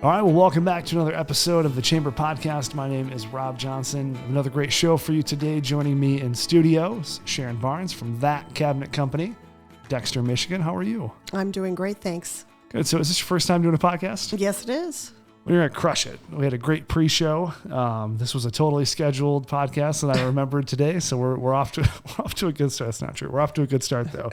All right, well, welcome back to another episode of the Chamber Podcast. My name is Rob Johnson. Another great show for you today. Joining me in studios, Sharon Barnes from That Cabinet Company, Dexter, Michigan. How are you? I'm doing great, thanks. Good. So is this your first time doing a podcast? Yes, it is. We're going to crush it. We had a great pre-show. This was a totally scheduled podcast that I remembered today, so we're off to a good start. That's not true. We're off to a good start, though.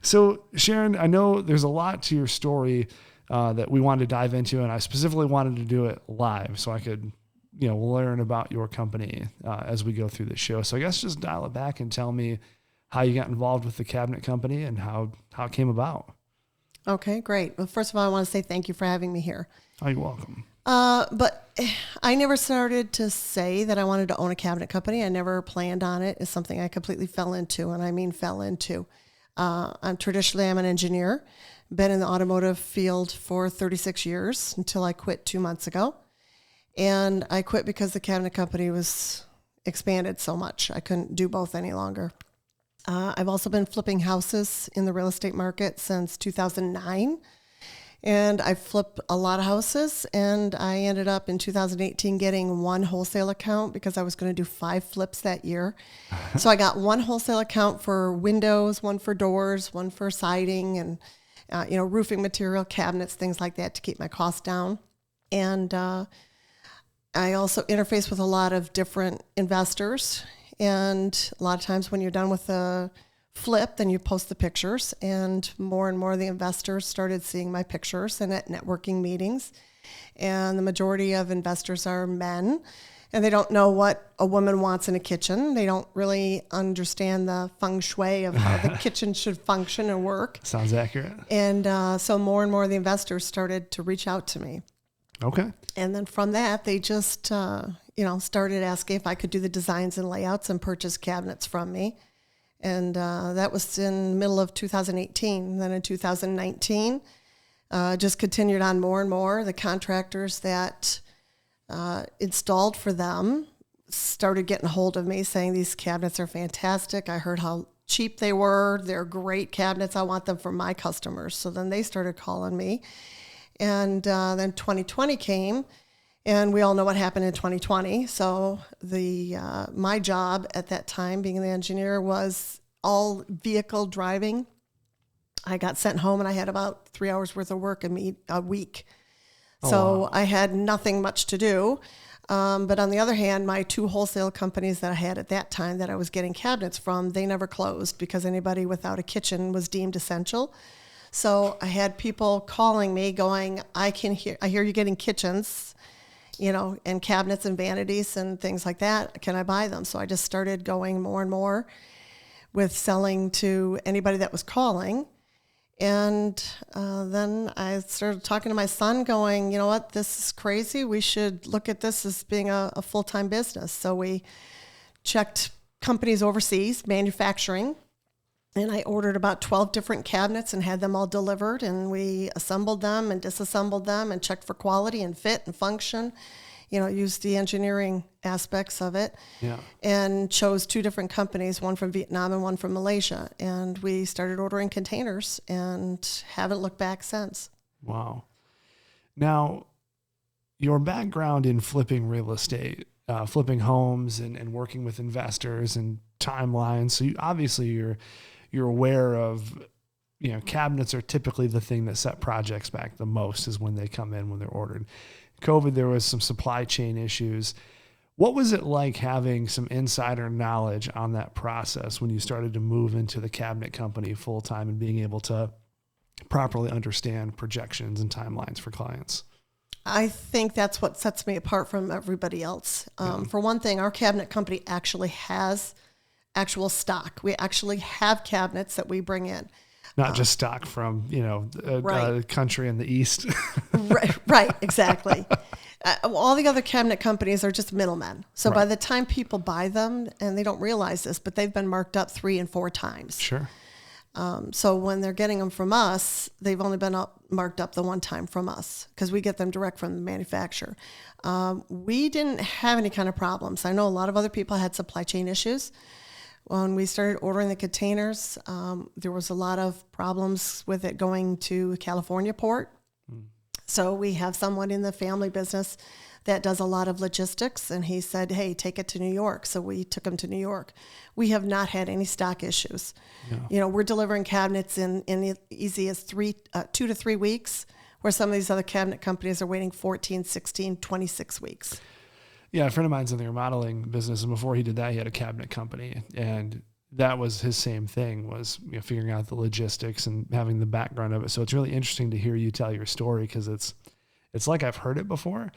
So, Sharon, I know there's a lot to your story that we wanted to dive into, and I specifically wanted to do it live so I could, learn about your company as we go through the show. So I guess just dial it back and tell me how you got involved with the cabinet company and how it came about. Okay, great. Well, first of all, I want to say thank you for having me here. Oh, you're welcome. But I never started to say that I wanted to own a cabinet company. I never planned on it. It's something I completely fell into, and I mean fell into. I'm an engineer. Been in the automotive field for 36 years until I quit 2 months ago. And I quit because the cabinet company was expanded so much. I couldn't do both any longer. I've also been flipping houses in the real estate market since 2009. And I flipped a lot of houses, and I ended up in 2018 getting one wholesale account because I was going to do 5 flips that year. So I got one wholesale account for windows, one for doors, one for siding, and roofing material, cabinets, things like that to keep my costs down. And I also interface with a lot of different investors. And a lot of times when you're done with the flip, then you post the pictures. And more of the investors started seeing my pictures and at networking meetings. And the majority of investors are men. And they don't know what a woman wants in a kitchen. They don't really understand the feng shui of how the kitchen should function and work. Sounds accurate. And so more and more of the investors started to reach out to me. Okay. And then from that, they just, started asking if I could do the designs and layouts and purchase cabinets from me. And that was in the middle of 2018. Then in 2019, just continued on more and more. The contractors that installed for them started getting a hold of me saying these cabinets are fantastic. I heard how cheap they were. They're great cabinets. I want them for my customers. So then they started calling me. And then 2020 came, and we all know what happened in 2020. So my job at that time, being the engineer, was all vehicle driving. I got sent home, and I had about 3 hours worth of work a week. So wow. I had nothing much to do. But on the other hand, my 2 wholesale companies that I had at that time that I was getting cabinets from, they never closed because anybody without a kitchen was deemed essential. So I had people calling me going, I hear you're getting kitchens, and cabinets and vanities and things like that. Can I buy them? So I just started going more and more with selling to anybody that was calling. And then I started talking to my son going, you know what, this is crazy. We should look at this as being a full-time business. So we checked companies overseas, manufacturing, and I ordered about 12 different cabinets and had them all delivered. And we assembled them and disassembled them and checked for quality and fit and function, used the engineering aspects of it. Yeah. And chose 2 different companies, one from Vietnam and one from Malaysia. And we started ordering containers and haven't looked back since. Wow. Now, your background in flipping real estate, flipping homes and working with investors and timelines. So you're aware of, cabinets are typically the thing that set projects back the most is when they come in, when they're ordered. COVID, there was some supply chain issues. What was it like having some insider knowledge on that process when you started to move into the cabinet company full time and being able to properly understand projections and timelines for clients? I think that's what sets me apart from everybody else. For one thing, our cabinet company actually has actual stock. We actually have cabinets that we bring in. Not just stock from, a country in the East. Right, exactly. All the other cabinet companies are just middlemen. So by the time people buy them, and they don't realize this, but they've been marked up 3 and 4 times. Sure. So when they're getting them from us, they've only been marked up the one time from us because we get them direct from the manufacturer. We didn't have any kind of problems. I know a lot of other people had supply chain issues. When we started ordering the containers, there was a lot of problems with it going to California port. So we have someone in the family business that does a lot of logistics, and he said, hey, take it to New York. So we took him to New York. We have not had any stock issues. Yeah. We're delivering cabinets in easy as 2 to 3 weeks, where some of these other cabinet companies are waiting 14, 16, 26 weeks. Yeah, a friend of mine's in the remodeling business, and before he did that, he had a cabinet company, and that was his same thing, was figuring out the logistics and having the background of it. So it's really interesting to hear you tell your story, because it's like I've heard it before.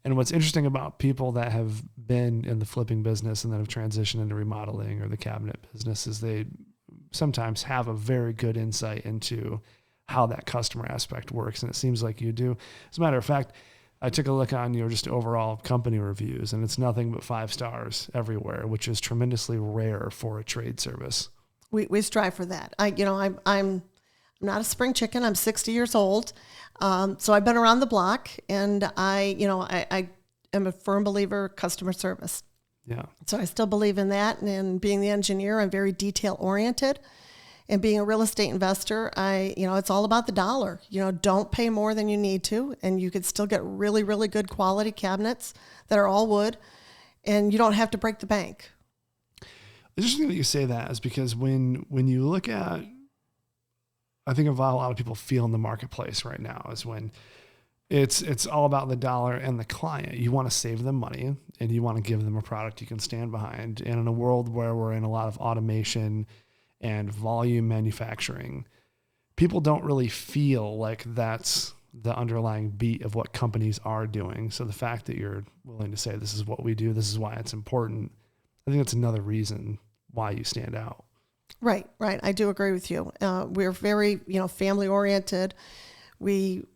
And what's interesting about people that have been in the flipping business and then have transitioned into remodeling or the cabinet business is they sometimes have a very good insight into how that customer aspect works. And it seems like you do. As a matter of fact, I took a look on just overall company reviews, and it's nothing but 5 stars everywhere, which is tremendously rare for a trade service. We strive for that. I'm not a spring chicken. I'm 60 years old. So I've been around the block, and I am a firm believer of customer service. Yeah. So I still believe in that. And being the engineer, I'm very detail oriented. And being a real estate investor, it's all about the dollar. Don't pay more than you need to, and you could still get really, really good quality cabinets that are all wood, and you don't have to break the bank. It's interesting that you say that, is because when you look at, I think of a lot of people feel in the marketplace right now is when it's all about the dollar and the client. You want to save them money, and you want to give them a product you can stand behind. And in a world where we're in a lot of automation and volume manufacturing, people don't really feel like that's the underlying beat of what companies are doing. So the fact that you're willing to say, this is what we do, this is why it's important, I think that's another reason why you stand out. Right. I do agree with you. We're very, family oriented. We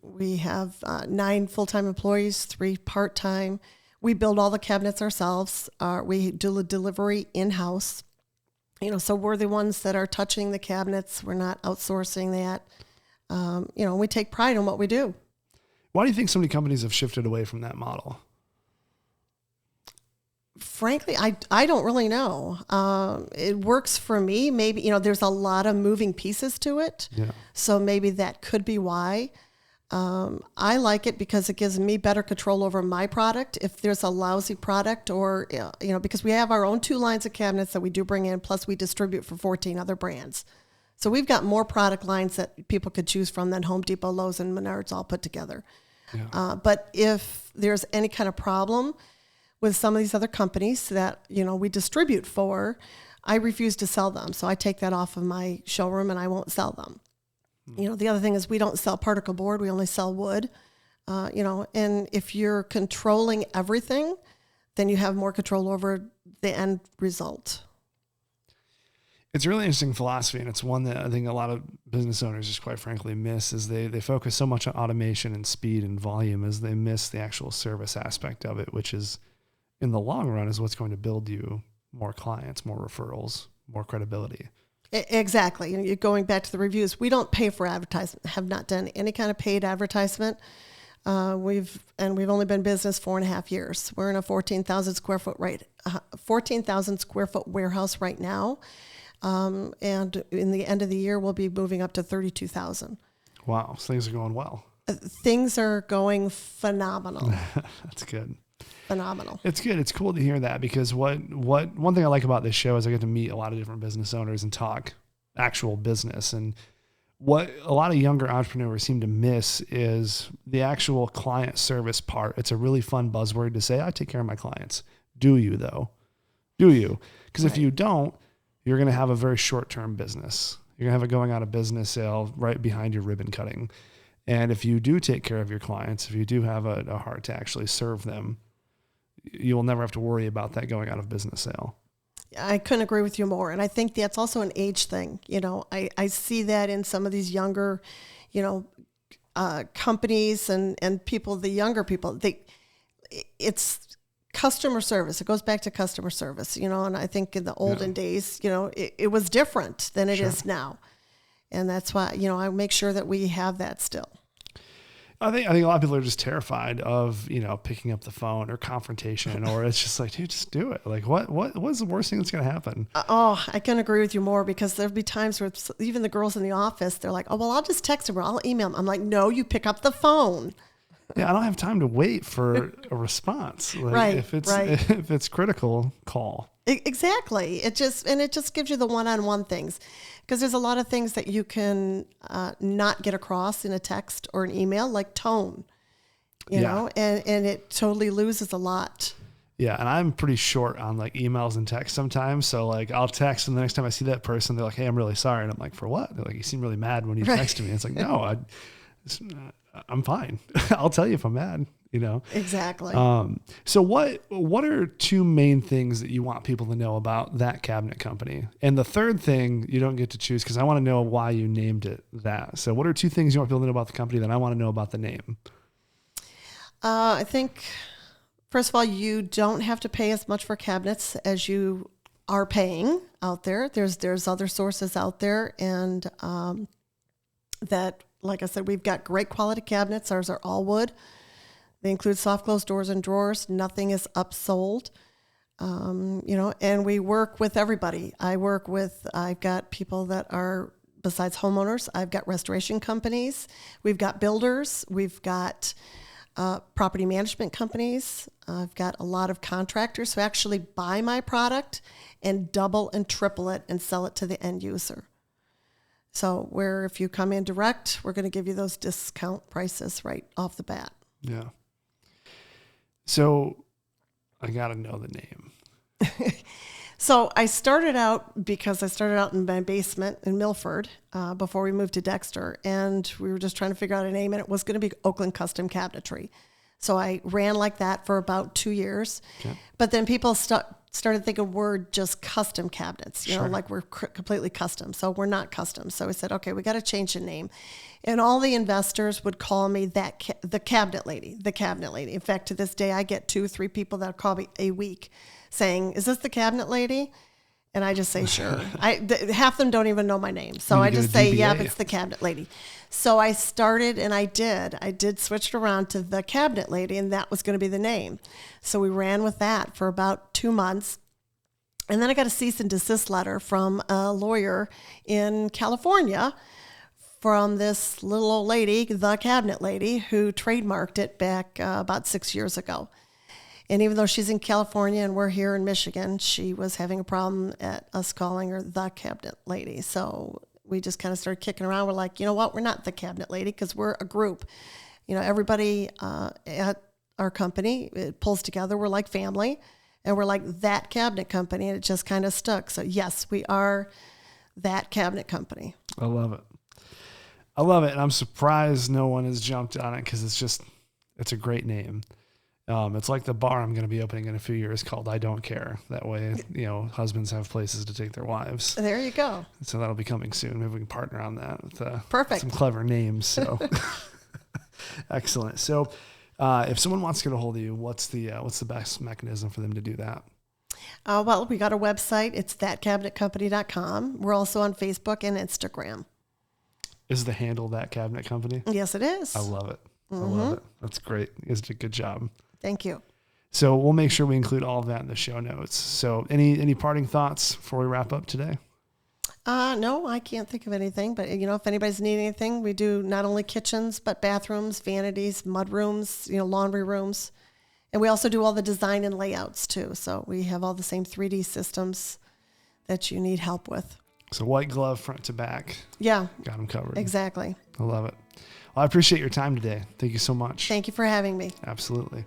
have 9 full-time employees, 3 part-time. We build all the cabinets ourselves. We do the delivery in-house. So we're the ones that are touching the cabinets. We're not outsourcing that. We take pride in what we do. Why do you think so many companies have shifted away from that model? Frankly, I don't really know. It works for me. Maybe, there's a lot of moving pieces to it. Yeah. So maybe that could be why. I like it because it gives me better control over my product. If there's a lousy product or, because we have our own 2 lines of cabinets that we do bring in, plus we distribute for 14 other brands. So we've got more product lines that people could choose from than Home Depot, Lowe's, and Menards all put together. Yeah. But if there's any kind of problem with some of these other companies that, we distribute for, I refuse to sell them. So I take that off of my showroom and I won't sell them. The other thing is we don't sell particle board. We only sell wood, and if you're controlling everything, then you have more control over the end result. It's a really interesting philosophy, and it's one that I think a lot of business owners just quite frankly miss, is they focus so much on automation and speed and volume as they miss the actual service aspect of it, which is, in the long run, is what's going to build you more clients, more referrals, more credibility. Exactly. And you're going back to the reviews. We don't pay for advertisement, have not done any kind of paid advertisement. We've only been in business 4.5 years. We're in a 14,000 square foot warehouse right now. And in the end of the year, we'll be moving up to 32,000. Wow. So things are going well. Things are going phenomenal. That's good. Phenomenal. It's good. It's cool to hear that, because one thing I like about this show is I get to meet a lot of different business owners and talk actual business. And what a lot of younger entrepreneurs seem to miss is the actual client service part. It's a really fun buzzword to say, I take care of my clients. Do you though? Do you? Because if you don't, you're going to have a very short-term business. You're going to have a going out of business sale right behind your ribbon cutting. And if you do take care of your clients, if you do have a heart to actually serve them, you will never have to worry about that going out of business sale. I couldn't agree with you more. And I think that's also an age thing. I see that in some of these younger, companies and people, the younger people, it's customer service. It goes back to customer service, and I think in the olden days, it was different than it is now. And that's why, I make sure that we have that still. I think a lot of people are just terrified of, picking up the phone or confrontation, or it's just like, dude, just do it. Like, what's the worst thing that's going to happen? I can agree with you more, because there'll be times where even the girls in the office, they're like, oh, well, I'll just text them or I'll email them. I'm like, no, you pick up the phone. Yeah, I don't have time to wait for a response. Like Right, if it's right. if it's critical, call. Exactly. It just gives you the one-on-one things, because there's a lot of things that you can not get across in a text or an email, like tone, Yeah. and it totally loses a lot. Yeah, and I'm pretty short on like emails and text sometimes. So like I'll text, and the next time I see that person, they're like, "Hey, I'm really sorry," and I'm like, "For what?" They're like, "You seem really mad when you Right. texted me." It's like, no, I'm fine. I'll tell you if I'm mad. Exactly. So what are two main things that you want people to know about that cabinet company? And the third thing you don't get to choose, because I want to know why you named it that. So what are two things you want people to know about the company that I want to know about the name? I think, first of all, you don't have to pay as much for cabinets as you are paying out there. There's other sources out there, and that, like I said, we've got great quality cabinets. Ours are all wood. They include soft close doors and drawers. Nothing is upsold. And we work with everybody. I've got people that are, besides homeowners, I've got restoration companies. We've got builders. We've got property management companies. I've got a lot of contractors who actually buy my product and double and triple it and sell it to the end user. So where if you come in direct, we're going to give you those discount prices right off the bat. Yeah. So I got to know the name. So I started out in my basement in Milford before we moved to Dexter, and we were just trying to figure out a name, and it was going to be Oakland Custom Cabinetry. So I ran like that for about 2 years. Okay. But then people started thinking we're just custom cabinets, Sure. like we're completely custom. So we're not custom. So we said, okay, we got to change the name. And all the investors would call me the cabinet lady, the cabinet lady. In fact, to this day, I get 2 or 3 people that call me a week saying, "Is this the cabinet lady?" And I just say, "Sure." Half of them don't even know my name. So I just say, "Yeah, it's the cabinet lady." So I started, and I did switch it around to the cabinet lady, and that was going to be the name. So we ran with that for about 2 months. And then I got a cease and desist letter from a lawyer in California from this little old lady, the cabinet lady, who trademarked it back about 6 years ago. And even though she's in California and we're here in Michigan, she was having a problem at us calling her the cabinet lady. So we just kind of started kicking around. We're like, you know what? We're not the cabinet lady, because we're a group. Everybody at our company, it pulls together. We're like family, and we're like that cabinet company. And it just kind of stuck. So yes, we are that cabinet company. I love it. And I'm surprised no one has jumped on it, because it's a great name. It's like the bar I'm going to be opening in a few years called I Don't Care. That way, husbands have places to take their wives. There you go. So that'll be coming soon. Maybe we can partner on that with Perfect. Some clever names. So excellent. So if someone wants to get a hold of you, what's the best mechanism for them to do that? Well, we got a website. It's thatcabinetcompany.com. We're also on Facebook and Instagram. Is the handle That Cabinet Company? Yes, it is. I love it. Mm-hmm. I love it. That's great. You guys did a good job. Thank you. So we'll make sure we include all of that in the show notes. So any parting thoughts before we wrap up today? No, I can't think of anything. But, if anybody's needing anything, we do not only kitchens, but bathrooms, vanities, mud rooms, laundry rooms. And we also do all the design and layouts, too. So we have all the same 3D systems that you need help with. So white glove front to back. Yeah. Got them covered. Exactly. I love it. Well, I appreciate your time today. Thank you so much. Thank you for having me. Absolutely.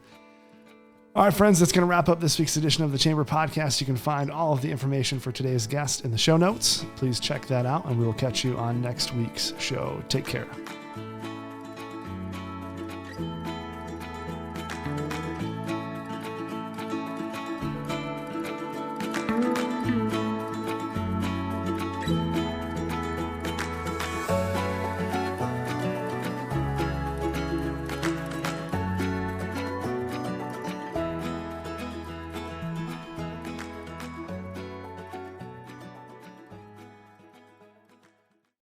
All right, friends, that's going to wrap up this week's edition of the Chamber Podcast. You can find all of the information for today's guest in the show notes. Please check that out, and we will catch you on next week's show. Take care.